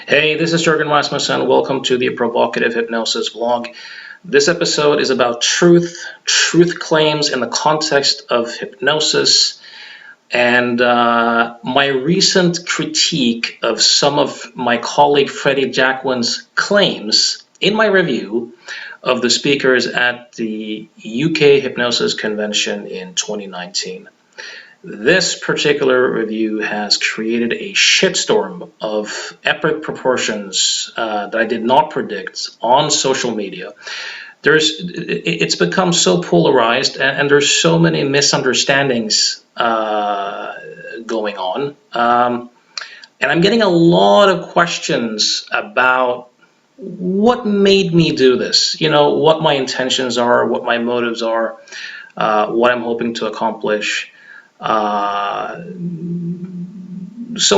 Hey, this is Jürgen Rasmussen. Welcome to the Provocative Hypnosis vlog. This episode is about truth claims in the context of hypnosis, and my recent critique of some of my colleague Freddie Jacquins' claims in my review of the speakers at the UK Hypnosis Convention in 2019. This particular review has created a shitstorm of epic proportions that I did not predict on social media. It's become so polarized, and there's so many misunderstandings going on. And I'm getting a lot of questions about what made me do this, what my intentions are, what my motives are, what I'm hoping to accomplish. So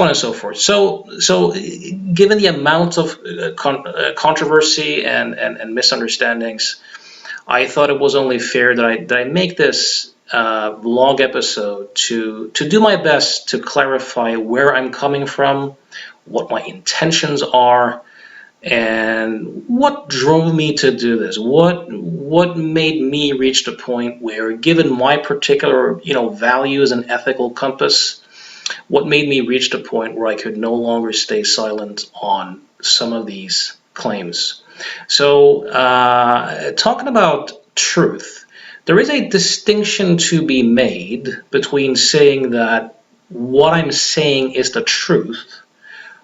on and so forth. So given the amount of controversy and misunderstandings, I thought it was only fair that I make this vlog episode to do my best to clarify where I'm coming from, what my intentions are, and what drove me to do this. What made me reach the point where, given my particular values and ethical compass, what made me reach the point where I could no longer stay silent on some of these claims. So talking about truth, there is a distinction to be made between saying that what I'm saying is the truth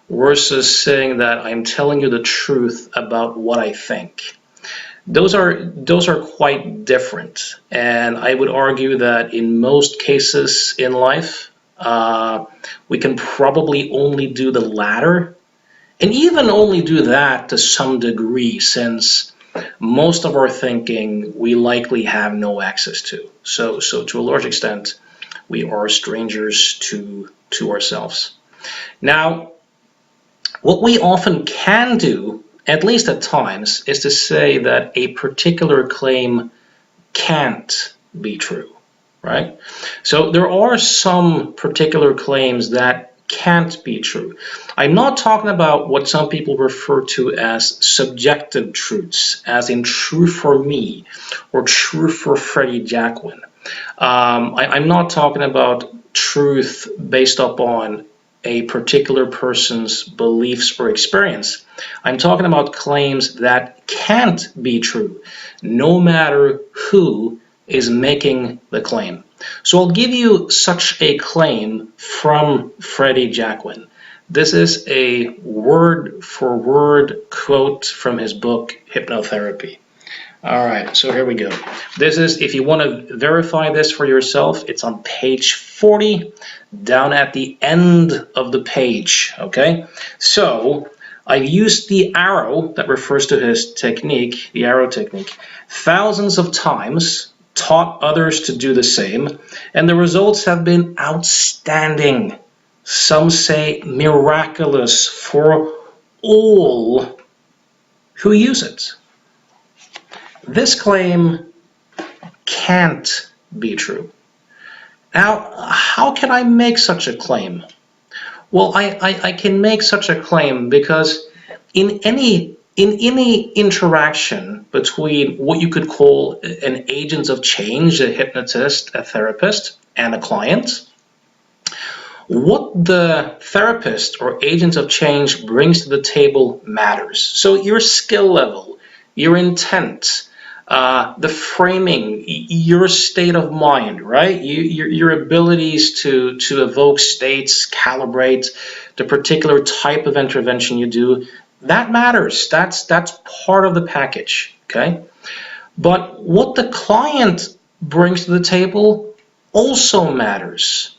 versus saying that I'm telling you the truth about what I think. Those are quite different, and I would argue that in most cases in life, we can probably only do the latter, and even only do that to some degree, since most of our thinking we likely have no access to. So to a large extent, we are strangers to ourselves. Now, what we often can do, at least at times, is to say that a particular claim can't be true, right? So there are some particular claims that can't be true. I'm not talking about what some people refer to as subjective truths, as in true for me or true for Freddie Jacquin. I'm not talking about truth based upon a particular person's beliefs or experience. I'm talking about claims that can't be true, no matter who is making the claim. So I'll give you such a claim from Freddie Jacquin. This is a word-for-word quote from his book, Hypnotherapy. All right, so here we go. This is, if you want to verify this for yourself, it's on page 40, down at the end of the page, okay? So I've used the arrow that refers to his technique, the arrow technique, thousands of times, taught others to do the same, and the results have been outstanding. Some say miraculous for all who use it. This claim can't be true. Now, how can I make such a claim? Well, I can make such a claim because in any interaction between what you could call an agent of change, a hypnotist, a therapist, and a client, what the therapist or agent of change brings to the table matters. So your skill level, your intent, the framing, your state of mind, right? Your abilities to evoke states, calibrate the particular type of intervention you do, that matters. That's part of the package, okay? But what the client brings to the table also matters.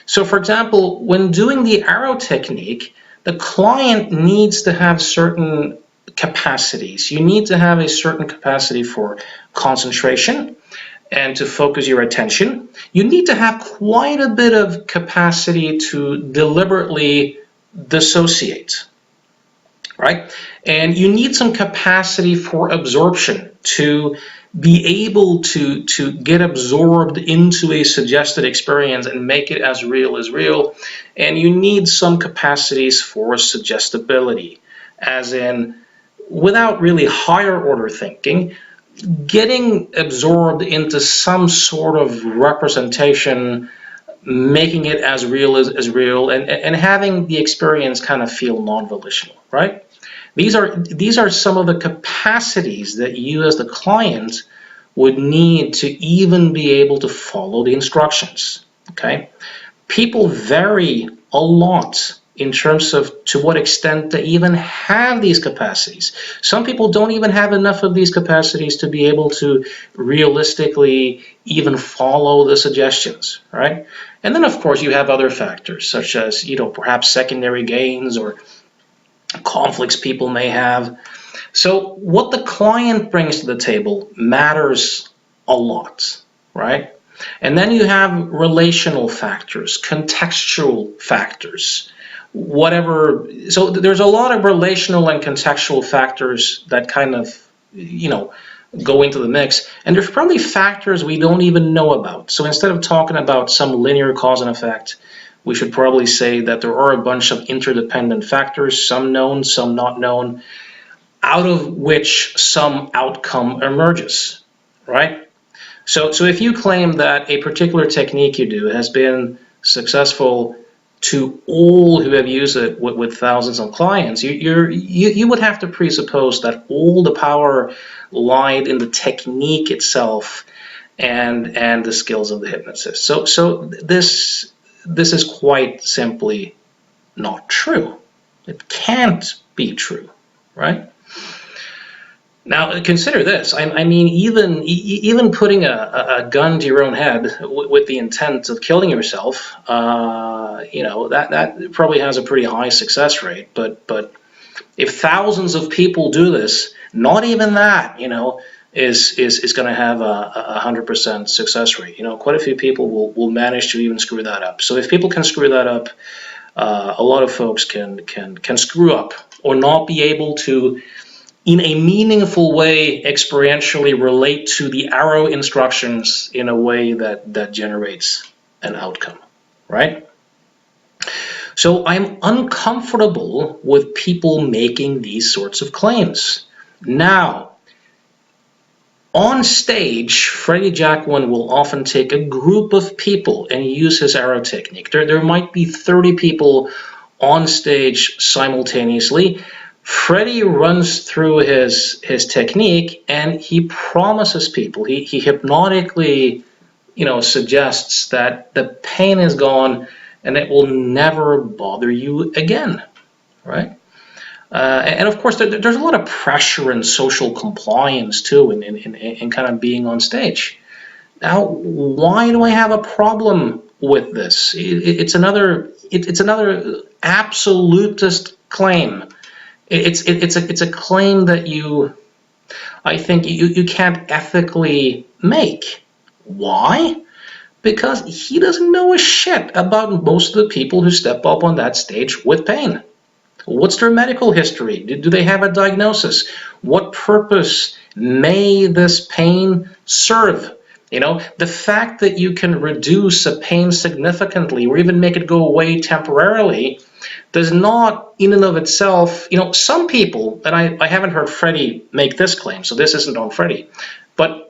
So, for example, when doing the arrow technique, the client needs to have certain capacities. You need to have a certain capacity for concentration and to focus your attention. You need to have quite a bit of capacity to deliberately dissociate, right? And you need some capacity for absorption, to be able to get absorbed into a suggested experience and make it as real as real. And you need some capacities for suggestibility. as in, without really higher order thinking, getting absorbed into some sort of representation, making it as real as real, and having the experience kind of feel non-volitional, right? These are some of the capacities that you as the client would need to even be able to follow the instructions, okay? People vary a lot in terms of to what extent they even have these capacities. Some people don't even have enough of these capacities to be able to realistically even follow the suggestions, right? And then of course you have other factors such as, perhaps secondary gains or conflicts people may have. So what the client brings to the table matters a lot, right? And then you have relational factors, contextual factors, whatever. So there's a lot of relational and contextual factors that kind of, go into the mix. And there's probably factors we don't even know about. So instead of talking about some linear cause and effect, we should probably say that there are a bunch of interdependent factors, some known, some not known, out of which some outcome emerges, right? So if you claim that a particular technique you do has been successful to all who have used it with thousands of clients, you would have to presuppose that all the power lied in the technique itself and the skills of the hypnotist. So this is quite simply not true. It can't be true, right? Now consider this. I mean, even putting a gun to your own head with the intent of killing yourself, that probably has a pretty high success rate. But if thousands of people do this, not even that, is going to have a 100% success rate. Quite a few people will manage to even screw that up. So if people can screw that up, a lot of folks can screw up or not be able to, in a meaningful way, experientially relate to the arrow instructions in a way that generates an outcome, right? So I'm uncomfortable with people making these sorts of claims. Now, on stage, Freddie Jacquin will often take a group of people and use his arrow technique. There might be 30 people on stage simultaneously. Freddie runs through his technique and he promises people, he hypnotically, suggests that the pain is gone and it will never bother you again, right? And of course, there's a lot of pressure and social compliance too in kind of being on stage. Now, why do I have a problem with this? It's another absolutist claim. It's a claim that I think you can't ethically make. Why? Because he doesn't know a shit about most of the people who step up on that stage with pain. What's their medical history? Do they have a diagnosis? What purpose may this pain serve? The fact that you can reduce a pain significantly or even make it go away temporarily does not, in and of itself, some people, and I haven't heard Freddie make this claim, so this isn't on Freddie, but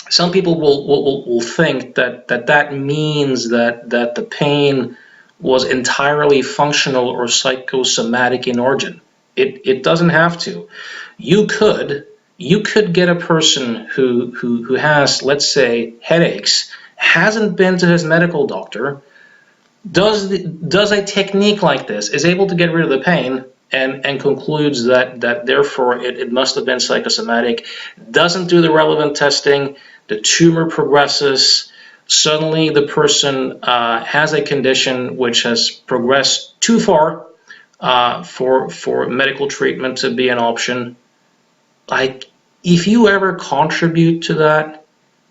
some people will think that means that the pain was entirely functional or psychosomatic in origin. It doesn't have to. You could get a person who has, let's say, headaches, hasn't been to his medical doctor, does a technique like this, is able to get rid of the pain, and concludes that therefore it must have been psychosomatic, doesn't do the relevant testing, the tumor progresses, suddenly the person has a condition which has progressed too far for medical treatment to be an option. Like, if you ever contribute to that,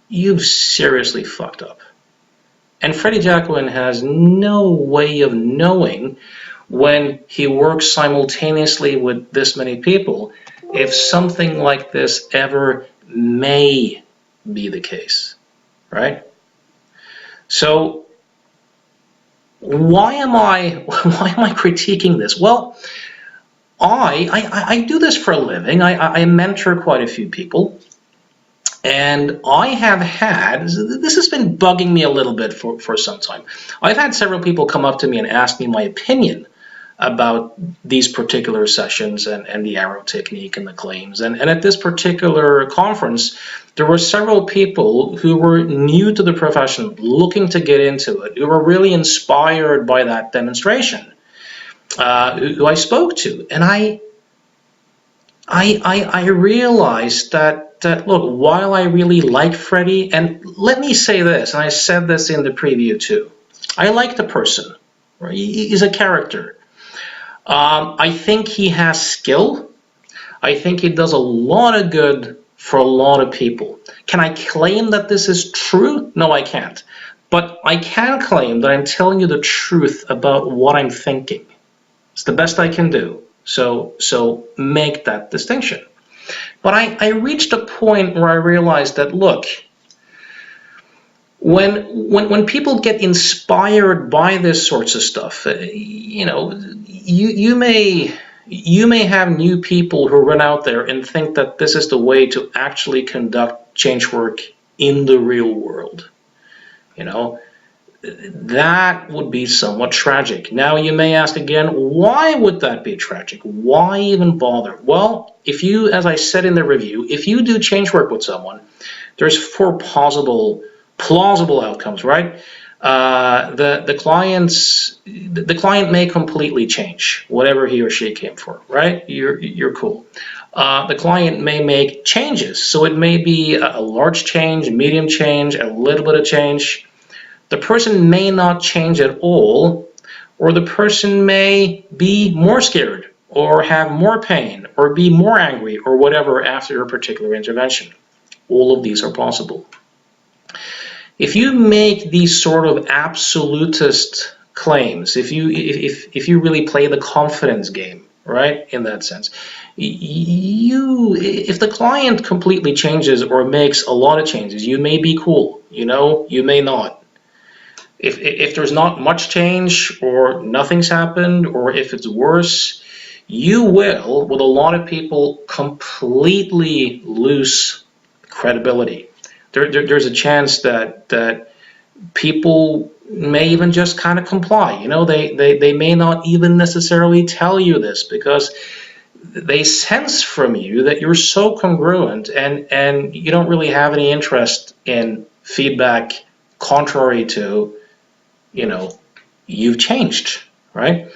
you've seriously fucked up. And Freddie Jacquin has no way of knowing, when he works simultaneously with this many people, if something like this ever may be the case, right? So why am I critiquing this? Well, I do this for a living. I mentor quite a few people. And I have had, this has been bugging me a little bit for some time. I've had several people come up to me and ask me my opinion about these particular sessions and the arrow technique and the claims. And at this particular conference, there were several people who were new to the profession, looking to get into it, who were really inspired by that demonstration, who I spoke to. And I realized that look, while I really like Freddie, and let me say this, and I said this in the preview too, I like the person. Right? He's a character. I think he has skill. I think he does a lot of good for a lot of people. Can I claim that this is true? No, I can't. But I can claim that I'm telling you the truth about what I'm thinking. It's the best I can do. So make that distinction. But I reached a point where I realized that, look, when people get inspired by this sorts of stuff, you may have new people who run out there and think that this is the way to actually conduct change work in the real world. That would be somewhat tragic. Now you may ask again, why would that be tragic? Why even bother? Well, if you, as I said in the review, if you do change work with someone, there's four plausible outcomes, right? The client may completely change whatever he or she came for, right? You're cool. The client may make changes, so it may be a large change, a medium change, a little bit of change. The person may not change at all, or the person may be more scared, or have more pain, or be more angry, or whatever after a particular intervention. All of these are possible. If you make these sort of absolutist claims, if you really play the confidence game, right, in that sense, if the client completely changes or makes a lot of changes, you may be cool, you may not. If there's not much change, or nothing's happened, or if it's worse, you will, with a lot of people, completely lose credibility. There's a chance that people may even just kind of comply. They may not even necessarily tell you this because they sense from you that you're so congruent and you don't really have any interest in feedback contrary to, you've changed, right?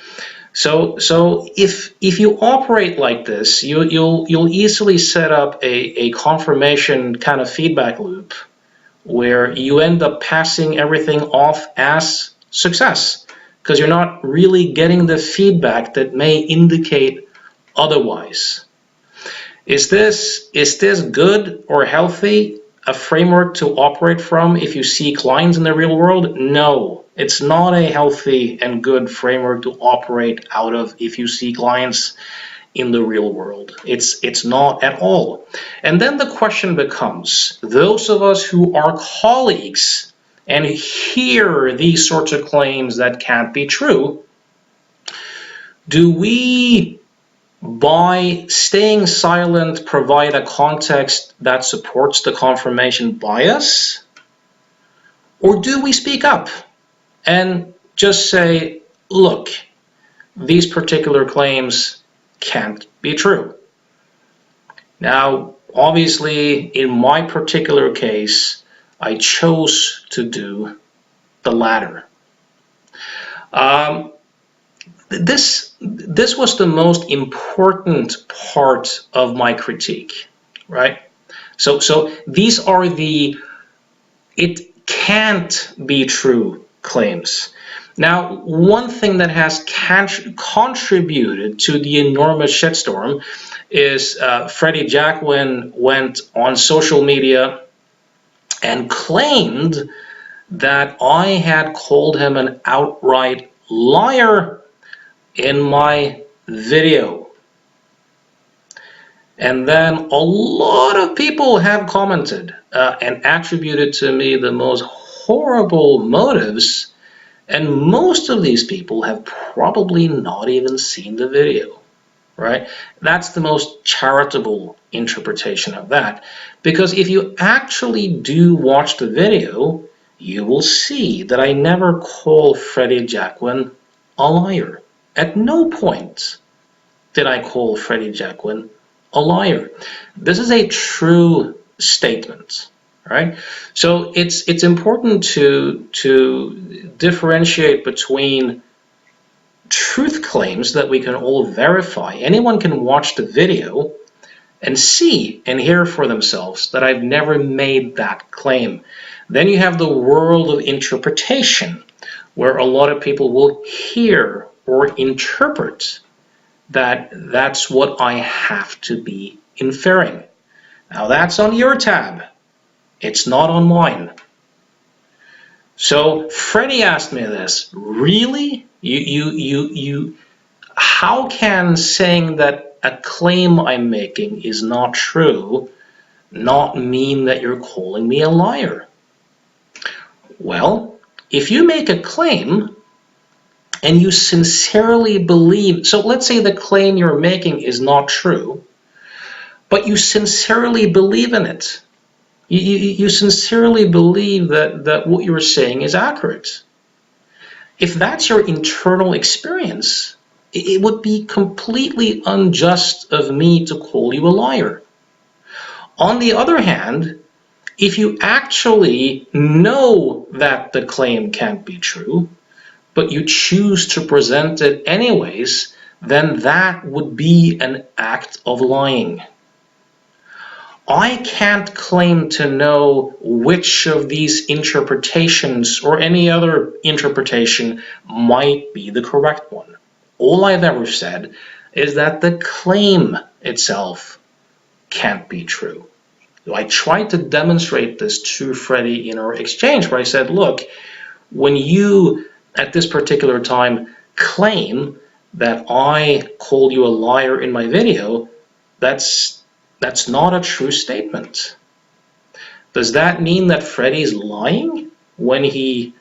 So if you operate like this, you'll easily set up a confirmation kind of feedback loop where you end up passing everything off as success because you're not really getting the feedback that may indicate otherwise. Is this good or healthy? A framework to operate from if you see clients in the real world? No, it's not a healthy and good framework to operate out of if you see clients in the real world. It's not at all. And then the question becomes, those of us who are colleagues and hear these sorts of claims that can't be true, do we, by staying silent, provide a context that supports the confirmation bias? Or do we speak up and just say, look, these particular claims can't be true? Now, obviously, in my particular case, I chose to do the latter. This was the most important part of my critique, right? So these are the it can't be true claims. Now, one thing that has contributed to the enormous shitstorm is Freddie Jacquins went on social media and claimed that I had called him an outright liar in my video. And then a lot of people have commented and attributed to me the most horrible motives, and most of these people have probably not even seen the video. right? That's the most charitable interpretation of that. Because if you actually do watch the video, you will see that I never call Freddie Jacquin a liar. At no point did I call Freddie Jacquin a liar. This is a true statement, right? So it's important to differentiate between truth claims that we can all verify. Anyone can watch the video and see and hear for themselves that I've never made that claim. Then you have the world of interpretation, where a lot of people will hear or interpret that that's what I have to be inferring. Now that's on your tab. It's not on mine. So Freddie asked me this. Really? How can saying that a claim I'm making is not true not mean that you're calling me a liar? Well, if you make a claim and you sincerely believe, so let's say the claim you're making is not true, but you sincerely believe in it. You sincerely believe that what you're saying is accurate. If that's your internal experience, it would be completely unjust of me to call you a liar. On the other hand, if you actually know that the claim can't be true, but you choose to present it anyways, then that would be an act of lying. I can't claim to know which of these interpretations or any other interpretation might be the correct one. All I've ever said is that the claim itself can't be true. So I tried to demonstrate this to Freddie in our exchange, where I said, look, when you at this particular time claim that I called you a liar in my video, that's not a true statement. Does that mean that Freddie's lying when he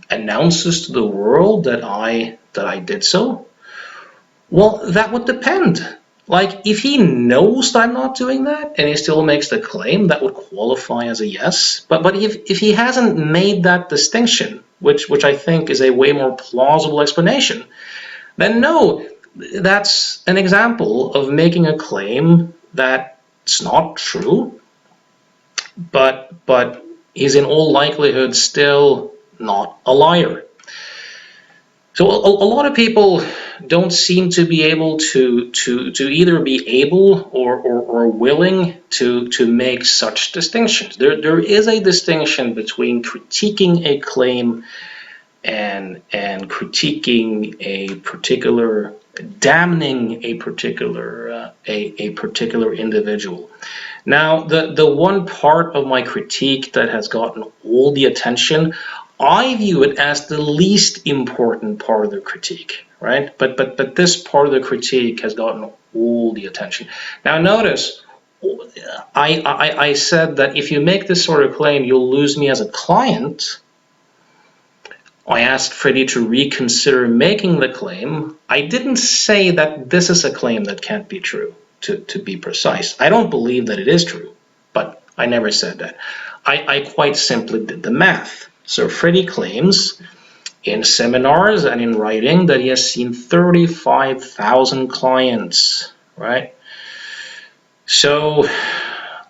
announces to the world that I did so? Well, that would depend. Like, if he knows that I'm not doing that and he still makes the claim, that would qualify as a yes. But if he hasn't made that distinction, which I think is a way more plausible explanation, then no, that's an example of making a claim that's not true, but he's in all likelihood still not a liar. So a lot of people don't seem to be able to either be able or willing to make such distinctions. There is a distinction between critiquing a claim and critiquing a particular, damning a particular individual. Now, the one part of my critique that has gotten all the attention, I view it as the least important part of the critique, right? But this part of the critique has gotten all the attention. Now, notice, I said that if you make this sort of claim, you'll lose me as a client. I asked Freddie to reconsider making the claim. I didn't say that this is a claim that can't be true, to be precise. I don't believe that it is true, but I never said that. I quite simply did the math. So Freddie claims in seminars and in writing that he has seen 35,000 clients, right? So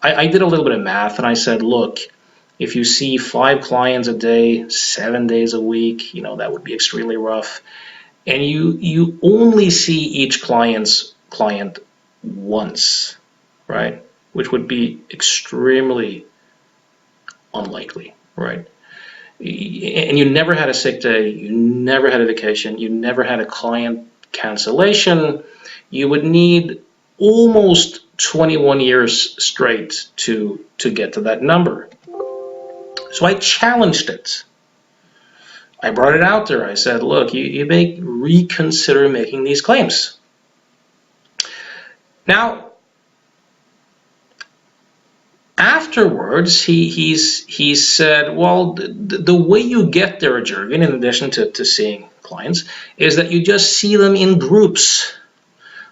I did a little bit of math and I said, look, if you see 5 clients a day, 7 days a week, that would be extremely rough. And you only see each client once, right? Which would be extremely unlikely, right? And you never had a sick day, you never had a vacation, you never had a client cancellation, you would need almost 21 years straight to get to that number. So I challenged it. I brought it out there. I said, look, you may reconsider making these claims. Now, afterwards, he said, well, the way you get there, Jurgen, in addition to seeing clients, is that you just see them in groups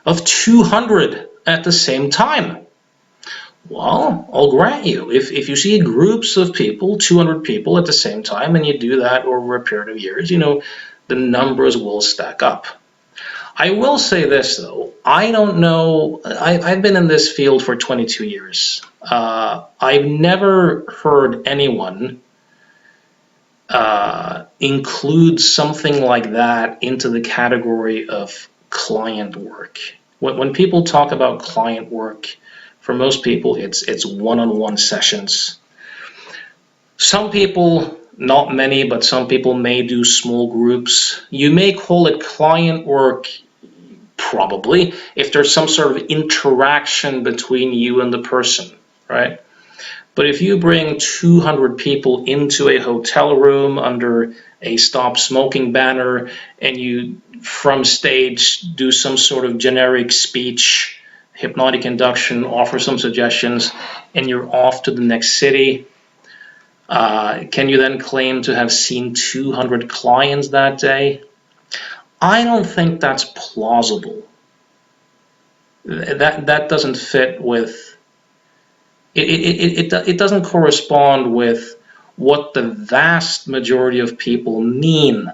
of 200 at the same time. Well, I'll grant you, if you see groups of people, 200 people at the same time, and you do that over a period of years, the numbers will stack up. I will say this, though. I don't know. I've been in this field for 22 years. I've never heard anyone include something like that into the category of client work. When people talk about client work, for most people, it's one-on-one sessions. Some people, not many, but some people may do small groups. You may call it client work, probably, if there's some sort of interaction between you and the person, right? But if you bring 200 people into a hotel room under a stop smoking banner, and you, from stage, do some sort of generic speech, hypnotic induction, offer some suggestions, and you're off to the next city, can you then claim to have seen 200 clients that day? I don't think that's plausible. That doesn't fit with it doesn't correspond with what the vast majority of people mean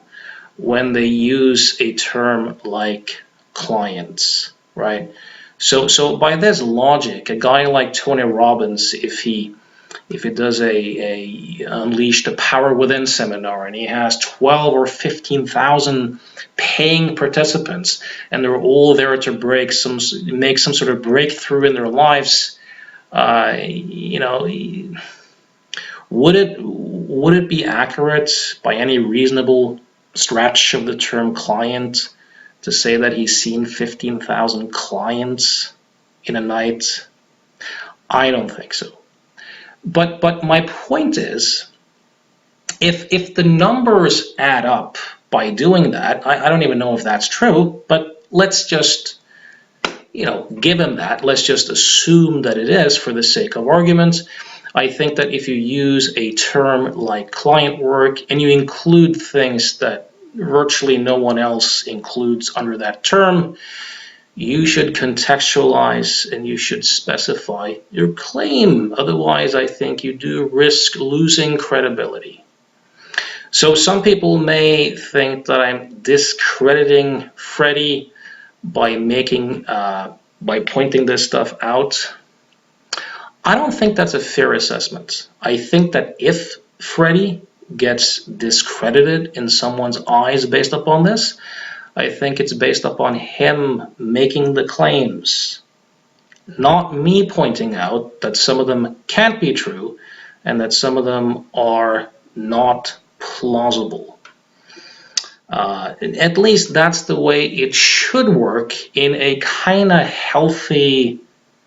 when they use a term like clients, right? So by this logic, a guy like Tony Robbins, if he does a Unleash the Power Within seminar, and he has 12 or 15,000 paying participants, and they're all there to make some sort of breakthrough in their lives, would it be accurate by any reasonable stretch of the term client to say that he's seen 15,000 clients in a night? I don't think so. But my point is, if the numbers add up by doing that, I don't even know if that's true, but let's just, give him that. Let's just assume that it is for the sake of argument. I think that if you use a term like client work and you include things that virtually no one else includes under that term, you should contextualize and you should specify your claim. Otherwise, I think you do risk losing credibility. So some people may think that I'm discrediting Freddie by pointing this stuff out. I don't think that's a fair assessment. I think that if Freddie gets discredited in someone's eyes based upon this, I think it's based upon him making the claims, not me pointing out that some of them can't be true and that some of them are not plausible. At least that's the way it should work in a kind of healthy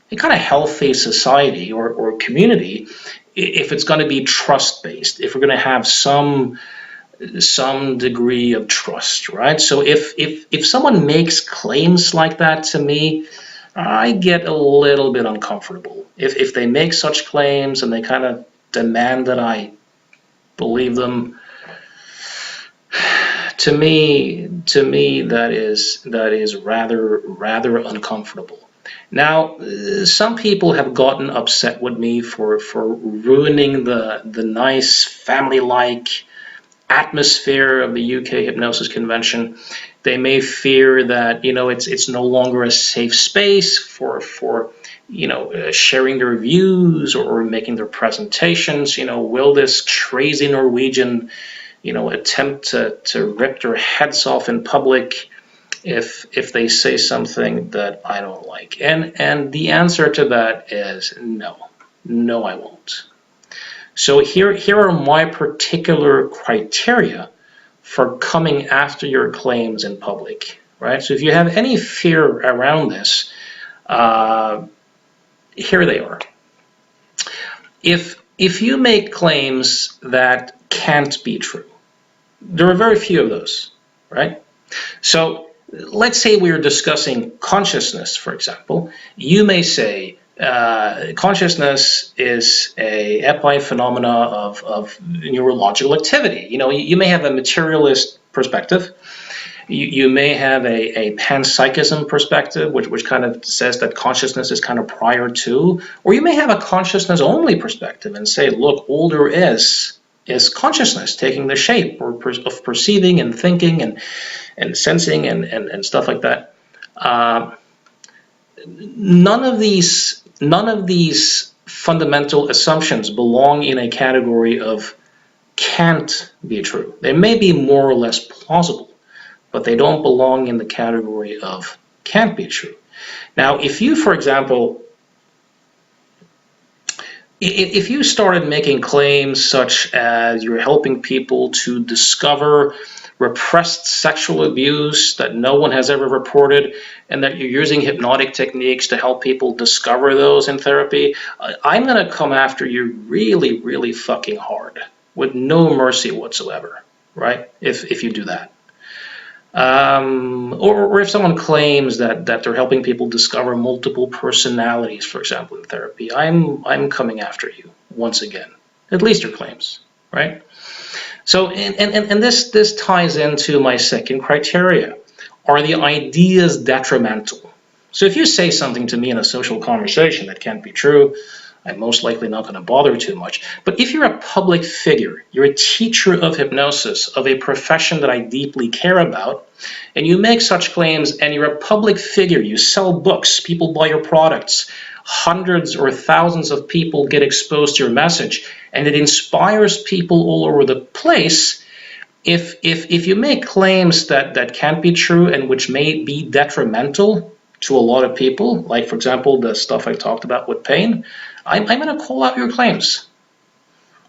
society or community, if it's going to be trust-based, if we're going to have some degree of trust, right? So if someone makes claims like that to me, I get a little bit uncomfortable. If they make such claims and they kind of demand that I believe them, to me that is rather uncomfortable. Now, some people have gotten upset with me for ruining the nice family-like atmosphere of the UK Hypnosis Convention. They may fear that it's no longer a safe space for sharing their views or making their presentations. Will this crazy Norwegian attempt to rip their heads off in public if they say something that I don't like? And the answer to that is no, I won't. So here are my particular criteria for coming after your claims in public, right? So if you have any fear around this, here they are. If you make claims that can't be true, there are very few of those, right? So let's say we are discussing consciousness, for example. You may say, consciousness is a epiphenomena of neurological activity. You may have a materialist perspective, You may have a panpsychism perspective, which kind of says that consciousness is kind of prior to, or you may have a consciousness only perspective and say, look, all there is consciousness taking the shape of perceiving and thinking and sensing and stuff like that. None of these fundamental assumptions belong in a category of can't be true. They may be more or less plausible, but they don't belong in the category of can't be true. Now, if you, for example, if you started making claims such as you're helping people to discover repressed sexual abuse that no one has ever reported, and that you're using hypnotic techniques to help people discover those in therapy, I'm going to come after you really, really fucking hard with no mercy whatsoever, right? If you do that. Or if someone claims that they're helping people discover multiple personalities, for example, in therapy, I'm coming after you once again. At least your claims, right? So, and this ties into my second criteria. Are the ideas detrimental? So if you say something to me in a social conversation that can't be true, I'm most likely not going to bother too much. But if you're a public figure, you're a teacher of hypnosis, of a profession that I deeply care about, and you make such claims, and you're a public figure, you sell books, people buy your products, hundreds or thousands of people get exposed to your message, and it inspires people all over the place, if you make claims that can't be true and which may be detrimental to a lot of people, like, for example, the stuff I talked about with pain, I'm going to call out your claims,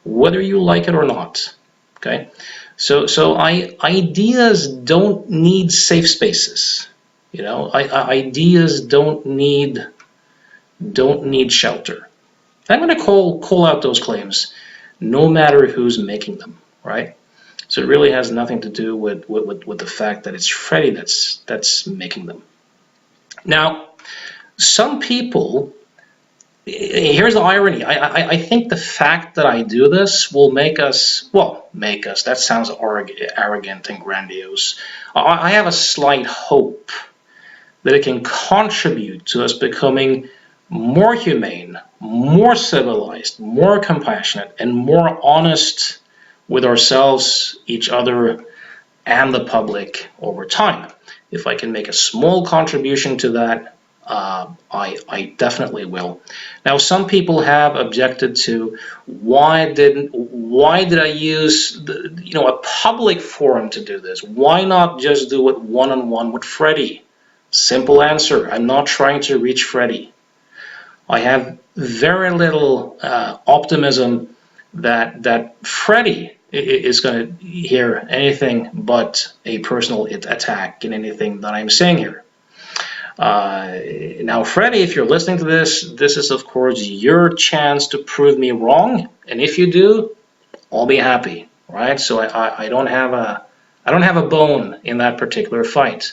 whether you like it or not. Okay, so ideas don't need safe spaces. You know, ideas don't need shelter. I'm going to call out those claims, no matter who's making them. Right. So it really has nothing to do with the fact that it's Freddie that's making them. Now, some people. Here's the irony. I think the fact that I do this will make us, that sounds arrogant and grandiose. I have a slight hope that it can contribute to us becoming more humane, more civilized, more compassionate, and more honest with ourselves, each other, and the public over time. If I can make a small contribution to that, I definitely will. Now, some people have objected to why did I use a public forum to do this? Why not just do it one-on-one with Freddie? Simple answer: I'm not trying to reach Freddie. I have very little optimism that Freddie is going to hear anything but a personal attack in anything that I'm saying here. Now, Freddie, if you're listening to this is, of course, your chance to prove me wrong, and if you do, I'll be happy, right? So I don't have a bone in that particular fight.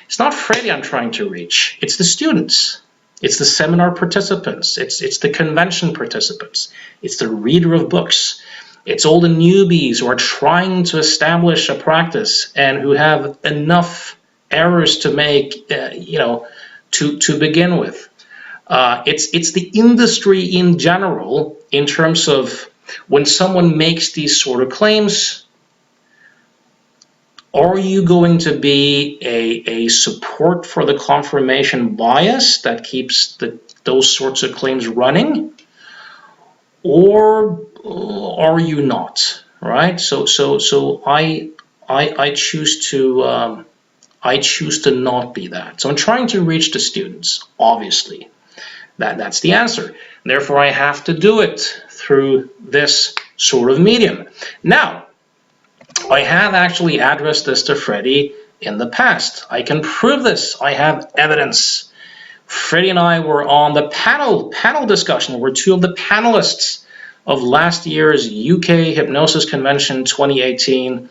It's not Freddie I'm trying to reach. It's the students. It's the seminar participants. It's the convention participants. It's the reader of books. It's all the newbies who are trying to establish a practice and who have enough errors to make, to begin with. It's the industry in general, in terms of when someone makes these sort of claims, are you going to be a support for the confirmation bias that keeps those sorts of claims running, or are you not? Right? So I choose to. I choose to not be that. So I'm trying to reach the students, obviously. That's the answer. And therefore, I have to do it through this sort of medium. Now, I have actually addressed this to Freddie in the past. I can prove this. I have evidence. Freddie and I were on the panel discussion. We're two of the panelists of last year's UK Hypnosis Convention 2018.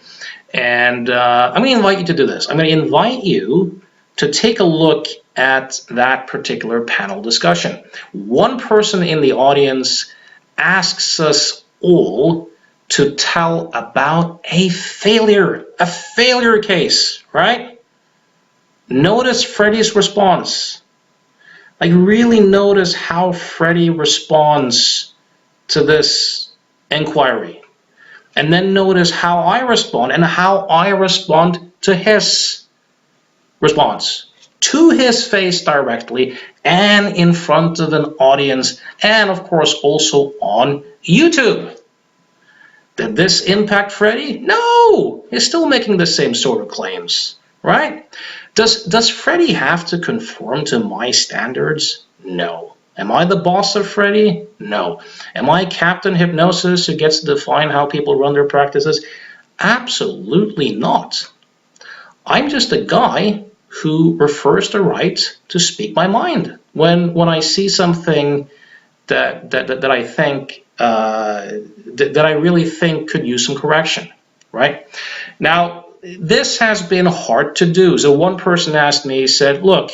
And I'm going to invite you to do this. I'm going to invite you to take a look at that particular panel discussion. One person in the audience asks us all to tell about a failure a failure case, right? Notice Freddie's response. Like, really notice how Freddie responds to this inquiry. And then notice how I respond and how I respond to his response. To his face directly and in front of an audience, and of course also on YouTube. Did this impact Freddie? No! He's still making the same sort of claims, right? Does Freddie have to conform to my standards? No. Am I the boss of Freddie? No. Am I Captain Hypnosis who gets to define how people run their practices? Absolutely not. I'm just a guy who refers the right to speak my mind when I see something that I think that I really think could use some correction, right? Now, this has been hard to do. So one person asked me, he said, look,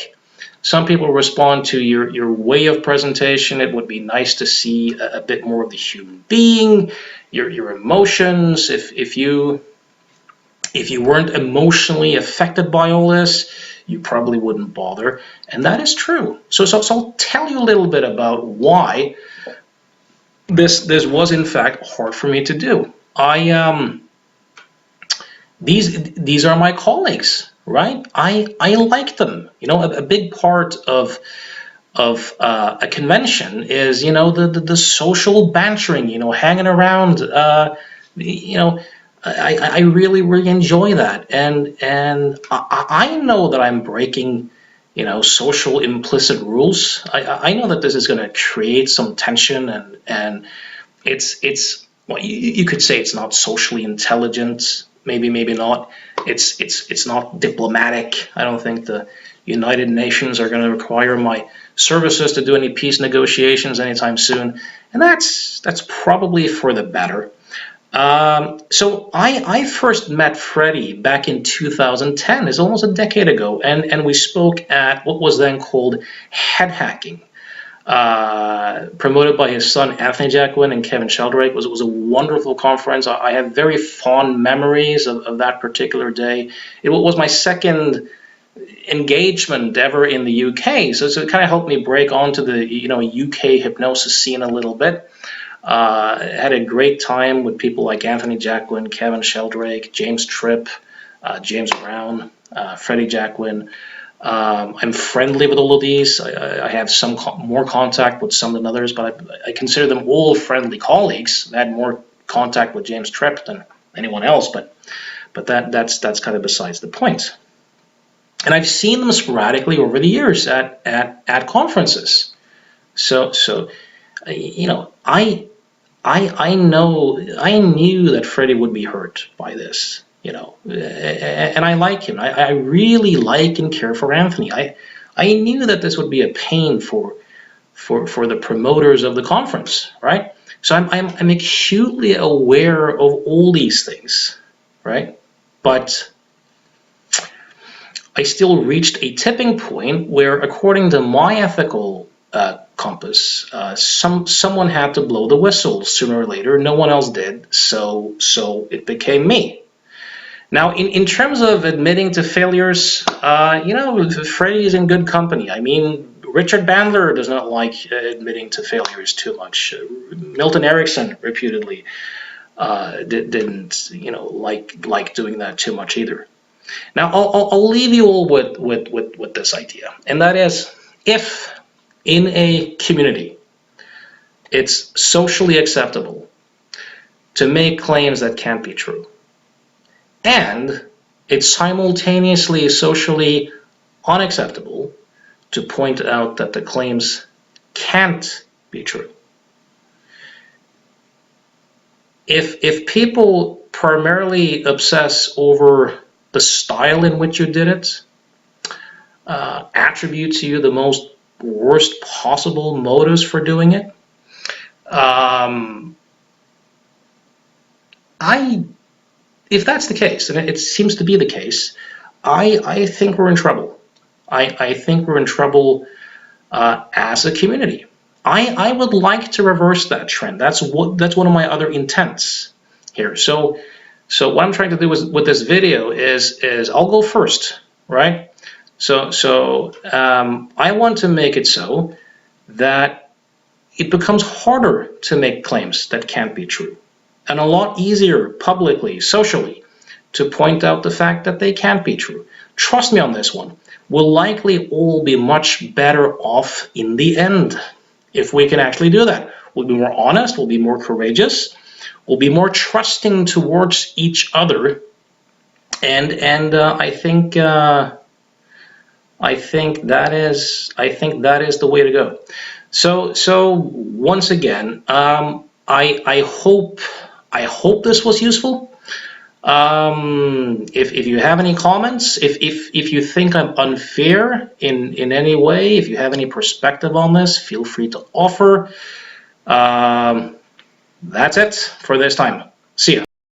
some people respond to your way of presentation. It would be nice to see a bit more of the human being, your emotions. If you weren't emotionally affected by all this, you probably wouldn't bother. And that is true. So I'll tell you a little bit about why this was in fact hard for me to do. These are my colleagues, right? I like them. You know, a big part of a convention is, you know, the social bantering, you know, hanging around, you know. I really, really enjoy that, and I know that I'm breaking, you know, social implicit rules. I know that this is going to create some tension, and it's well, you could say it's not socially intelligent, maybe not. It's not diplomatic. I don't think the United Nations are going to require my services to do any peace negotiations anytime soon, and that's probably for the better. So I first met Freddie back in 2010. It's almost a decade ago, and we spoke at what was then called Head Hacking, promoted by his son Anthony Jacquins and Kevin Sheldrake. It was a wonderful conference. I have very fond memories of that particular day. It was my second engagement ever in the UK, so it kind of helped me break onto the UK hypnosis scene a little bit. Had a great time with people like Anthony Jacquins, Kevin Sheldrake, James Tripp, James Brown, Freddie Jacquins. I'm friendly with all of these. I have some more contact with some than others, but I consider them all friendly colleagues. I had more contact with James Tripp than anyone else, but that's kind of besides the point. And I've seen them sporadically over the years at conferences. So you know, I knew that Freddie would be hurt by this, you know, and I like him. I really like and care for Anthony. I knew that this would be a pain for the promoters of the conference, right? So I'm acutely aware of all these things, right? But I still reached a tipping point where, according to my ethical compass, someone had to blow the whistle sooner or later. No one else did, so it became me. Now, in terms of admitting to failures, you know, Freddie is in good company. I mean, Richard Bandler does not like admitting to failures too much. Milton Erickson reputedly didn't, you know, like doing that too much either. Now, I'll leave you all with this idea, and that is, if in a community it's socially acceptable to make claims that can't be true, and it's simultaneously socially unacceptable to point out that the claims can't be true. If people primarily obsess over the style in which you did it, attribute to you the most worst possible motives for doing it, if that's the case, and it seems to be the case, I think we're in trouble. I think we're in trouble as a community. I would like to reverse that trend. That's one of my other intents here. So So what I'm trying to do with this video is I'll go first, right? So I want to make it so that it becomes harder to make claims that can't be true, and a lot easier publicly, socially, to point out the fact that they can't be true. Trust me on this one. We'll likely all be much better off in the end if we can actually do that. We'll be more honest, we'll be more courageous, we'll be more trusting towards each other, and I think that is the way to go. So once again, I hope this was useful. If you have any comments, if you think I'm unfair in any way, if you have any perspective on this, feel free to offer. That's it for this time. See ya.